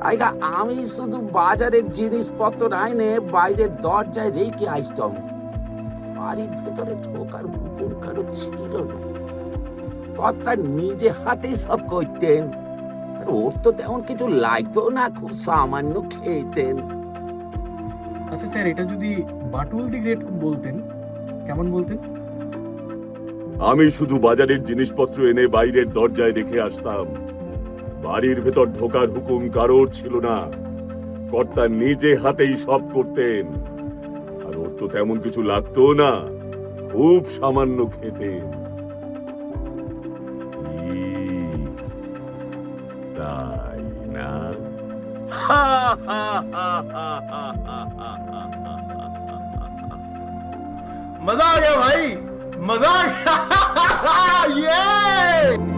আইগা আমি শুধু বাজারের জিনিসপত্র আইনে বাইরের দরজায় রেখে আসতাম, বাড়ির ভেতরে ঢোকার হুকুম কারো ছিল না। কর্তা নিজে হাতেই সব করতেন, আর ওর তো তেমন কিছু লাগতো না, খুব সামান্য খেতেন। আচ্ছা স্যার, এটা যদি বাটুল দি গ্রেট বলতেন, কেমন বলতেন? আমি শুধু বাজারের জিনিসপত্র এনে বাইরের দরজায় রেখে আসতাম, বাড়ির ভেতর ঢোকার হুকুম কারোর ছিল না। কর্তা নিজে হাতেই সব করতেন, আর ওর তো তেমন কিছু লাগতো না, খুব সামান্য খেতেন। কি, তাই না? मजा आ गया भाई, मजा आ गया। ये